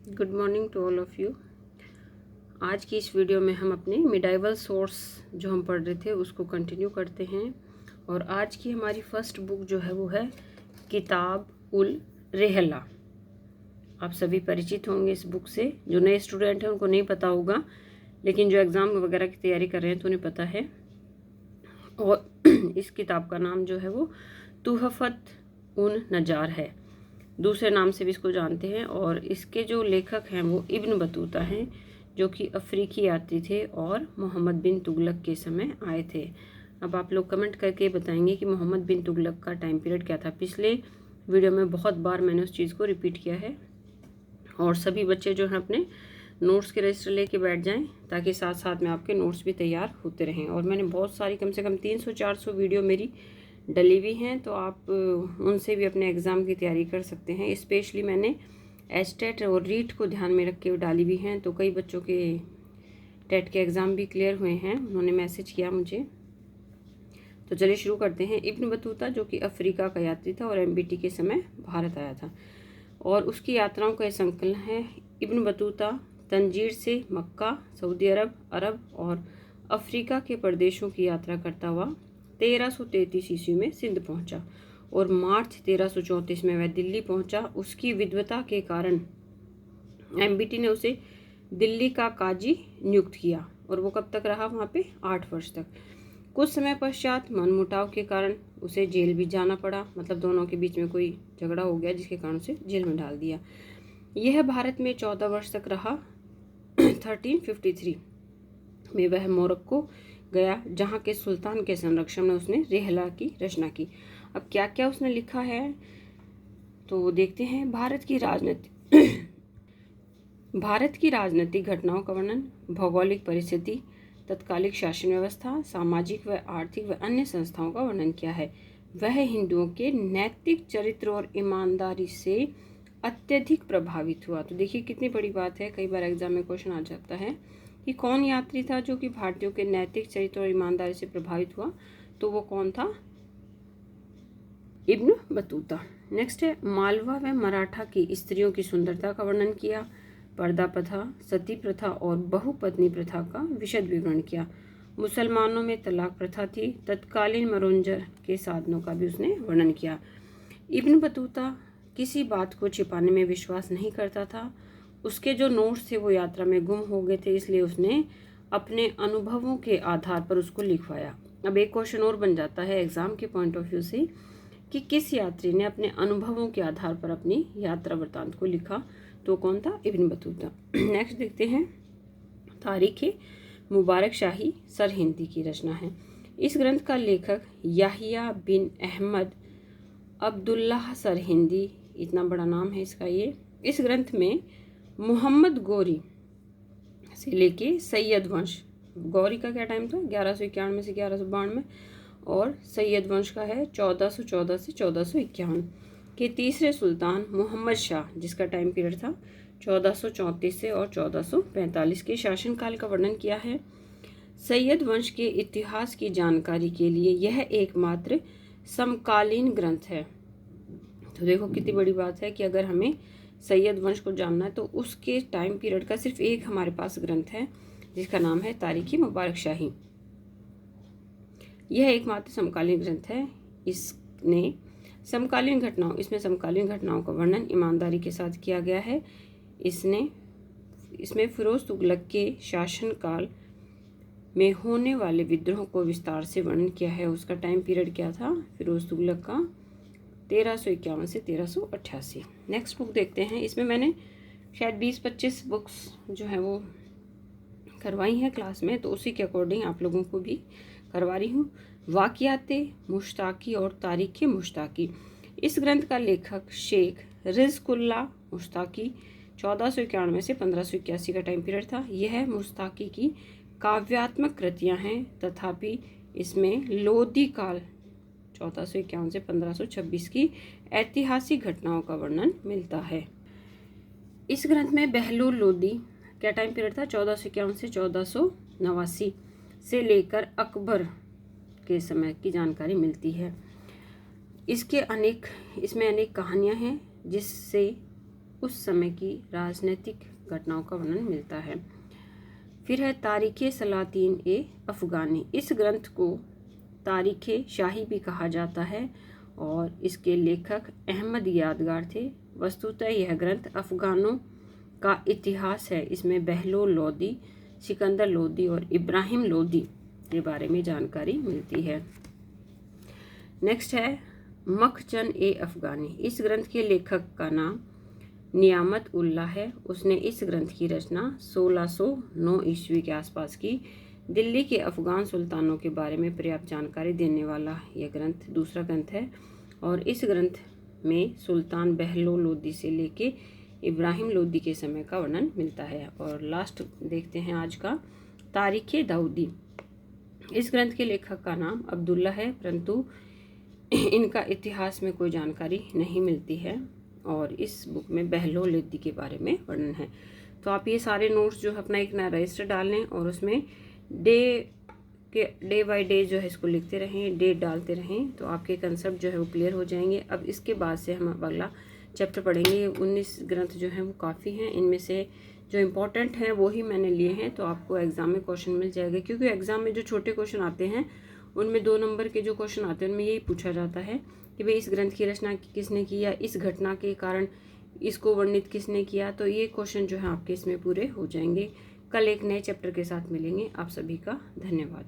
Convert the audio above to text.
Good morning to all of you. आज की इस वीडियो में हम अपने मिडाइवल सोर्स जो हम पढ़ रहे थे उसको कंटिन्यू करते हैं। और आज की हमारी फर्स्ट बुक जो है वो है किताब उल रेहला। आप सभी परिचित होंगे इस बुक से। जो नए स्टूडेंट हैं उनको नहीं पता होगा, लेकिन जो एग्ज़ाम वगैरह की तैयारी कर रहे हैं तो उन्हें पता है। और इस किताब का नाम जो है वो तुहफ़त उन नजार है, दूसरे नाम से भी इसको जानते हैं। और इसके जो लेखक हैं वो इब्न बतूता हैं, जो कि अफ्रीकी यात्री थे और मोहम्मद बिन तुगलक के समय आए थे। अब आप लोग कमेंट करके बताएंगे कि मोहम्मद बिन तुगलक का टाइम पीरियड क्या था। पिछले वीडियो में बहुत बार मैंने उस चीज़ को रिपीट किया है। और सभी बच्चे जो हैं अपने नोट्स के रजिस्टर लेके बैठ जाएं, ताकि साथ साथ में आपके नोट्स भी तैयार होते रहें। और मैंने बहुत सारी, कम से कम 300-400 वीडियो मेरी डली हुई हैं, तो आप उनसे भी अपने एग्ज़ाम की तैयारी कर सकते हैं। स्पेशली मैंने एस्टेट और रीट को ध्यान में रख के डाली हुई हैं, तो कई बच्चों के टेट के एग्ज़ाम भी क्लियर हुए हैं, उन्होंने मैसेज किया मुझे। तो चलिए शुरू करते हैं। इब्न बतूता जो कि अफ्रीका का यात्री था और एमबीटी के समय भारत आया था, और उसकी यात्राओं का यह संकलन है। इब्न बतूता तंजीर से मक्का, सऊदी अरब और अफ्रीका के प्रदेशों की यात्रा करता हुआ 1333 ईस्वी में सिंध पहुंचा और मार्च 1334 में वह दिल्ली पहुंचा। उसकी विद्वता के कारण एमबीटी ने उसे दिल्ली का काजी नियुक्त किया, और वो कब तक रहा वहाँ पे? 8 वर्ष तक। कुछ समय पश्चात मनमुटाव के कारण उसे जेल भी जाना पड़ा, मतलब दोनों के बीच में कोई झगड़ा हो गया जिसके कारण उसे जेल में डाल दिया। यह भारत में 14 वर्ष तक रहा। 1353 में वह मोरक्को गया, जहाँ के सुल्तान के संरक्षण में उसने रेहला की रचना की। अब क्या क्या उसने लिखा है तो वो देखते हैं। भारत की राजनीतिक घटनाओं का वर्णन, भौगोलिक परिस्थिति, तत्कालिक शासन व्यवस्था, सामाजिक व आर्थिक व अन्य संस्थाओं का वर्णन किया है। वह हिंदुओं के नैतिक चरित्र और ईमानदारी से अत्यधिक प्रभावित हुआ। तो देखिए कितनी बड़ी बात है, कई बार एग्जाम में क्वेश्चन आ जाता है कि कौन यात्री था जो कि भारतीयों के नैतिक चरित्र और ईमानदारी से प्रभावित हुआ, तो वो कौन था? Ibn Battuta. नेक्स्ट है, मालवा व मराठा की स्त्रियों की सुंदरता का वर्णन किया, पर्दा प्रथा, सती प्रथा और बहुपत्नी प्रथा का विशद विवरण किया। मुसलमानों में तलाक प्रथा थी, तत्कालीन मनोरंजन के साधनों का भी उसने वर्णन किया। इब्न बतूता किसी बात को छिपाने में विश्वास नहीं करता था। उसके जो नोट्स थे वो यात्रा में गुम हो गए थे, इसलिए उसने अपने अनुभवों के आधार पर उसको लिखवाया। अब एक क्वेश्चन और बन जाता है एग्जाम के पॉइंट ऑफ व्यू से कि किस यात्री ने अपने अनुभवों के आधार पर अपनी यात्रा वृत्तांत को लिखा, तो कौन था? Ibn Battuta. नेक्स्ट देखते हैं, तारीख मुबारक शाही सरहिंदी की रचना है। इस ग्रंथ का लेखक याहिया बिन अहमद अब्दुल्लाह सरहिंदी, इतना बड़ा नाम है इसका ये। इस ग्रंथ में मोहम्मद गौरी से लेके सैयद वंश, गौरी का क्या टाइम था? 1191 से 1192, और सैयद वंश का है 1414 से 1451 के तीसरे सुल्तान मोहम्मद शाह, जिसका टाइम पीरियड था 1434 से और 1445 के शासनकाल का वर्णन किया है। सैयद वंश के इतिहास की जानकारी के लिए यह एकमात्र समकालीन ग्रंथ है। तो देखो कितनी बड़ी बात है कि अगर हमें सैयद वंश को जानना है तो उसके टाइम पीरियड का सिर्फ एक हमारे पास ग्रंथ है, जिसका नाम है तारीख मुबारक शाही। यह एकमात्र समकालीन ग्रंथ है। इसमें समकालीन घटनाओं का वर्णन ईमानदारी के साथ किया गया है। इसमें फिरोज तुगलक के शासनकाल में होने वाले विद्रोह को विस्तार से वर्णन किया है। उसका टाइम पीरियड क्या था फिरोज तुगलक का? 1351 से 1388। नेक्स्ट बुक देखते हैं। इसमें मैंने शायद 20-25 बुक्स जो है वो करवाई हैं क्लास में, तो उसी के अकॉर्डिंग आप लोगों को भी करवा रही हूँ। वाक़ियाते मुश्ताकी और तारीख़ मुश्ताकी। इस ग्रंथ का लेखक शेख रिज़कुल्लाह मुश्ताकी 1491 से 1581 का टाइम पीरियड था। यह मुश्ताकी की काव्यात्मक कृतियाँ हैं, तथापि इसमें लोदी काल 1451 से 1526 की ऐतिहासिक घटनाओं का वर्णन मिलता है। इस ग्रंथ में बहलूल लोदी क्या टाइम पीरियड था? 1451 से 1489 से लेकर अकबर के समय की जानकारी मिलती है। इसमें अनेक कहानियां हैं, जिससे उस समय की राजनीतिक घटनाओं का वर्णन मिलता है। फिर है तारीख़ सलातीन ए अफ़गानी। इस ग्रंथ को तारीख़ शाही भी कहा जाता है और इसके लेखक अहमद यादगार थे। वस्तुतः यह ग्रंथ अफ़गानों का इतिहास है। इसमें बहलोल लोदी, सिकंदर लोदी और इब्राहिम लोदी के बारे में जानकारी मिलती है। नेक्स्ट है मखचन ए अफ़गानी। इस ग्रंथ के लेखक का नाम नियामत उल्लाह है। उसने इस ग्रंथ की रचना 1609 ईस्वी के आसपास की। दिल्ली के अफ़गान सुल्तानों के बारे में पर्याप्त जानकारी देने वाला यह ग्रंथ दूसरा ग्रंथ है और इस ग्रंथ में सुल्तान बहलोल लोदी से लेके इब्राहिम लोदी के समय का वर्णन मिलता है। और लास्ट देखते हैं आज का तारीख़ दाऊदी। इस ग्रंथ के लेखक का नाम अब्दुल्ला है, परंतु इनका इतिहास में कोई जानकारी नहीं मिलती है और इस बुक में बहलोल लोदी के बारे में वर्णन है। तो आप ये सारे नोट्स जो है अपना एक नया रजिस्टर डाल लें और उसमें डे बाय डे जो है इसको लिखते रहें, डेट डालते रहें, तो आपके कंसेप्ट जो है वो क्लियर हो जाएंगे। अब इसके बाद से हम अब अगला चैप्टर पढ़ेंगे। 19 ग्रंथ जो हैं वो काफ़ी हैं, इनमें से जो इम्पोर्टेंट हैं वो ही मैंने लिए हैं, तो आपको एग्ज़ाम में क्वेश्चन मिल जाएगा। क्योंकि एग्ज़ाम में जो छोटे क्वेश्चन आते हैं उनमें 2 नंबर के जो क्वेश्चन आते हैं उनमें यही पूछा जाता है कि भाई इस ग्रंथ की रचना किसने की या इस घटना के कारण इसको वर्णित किसने किया। तो ये क्वेश्चन जो है आपके इसमें पूरे हो जाएंगे। कल एक नए चैप्टर के साथ मिलेंगे। आप सभी का धन्यवाद।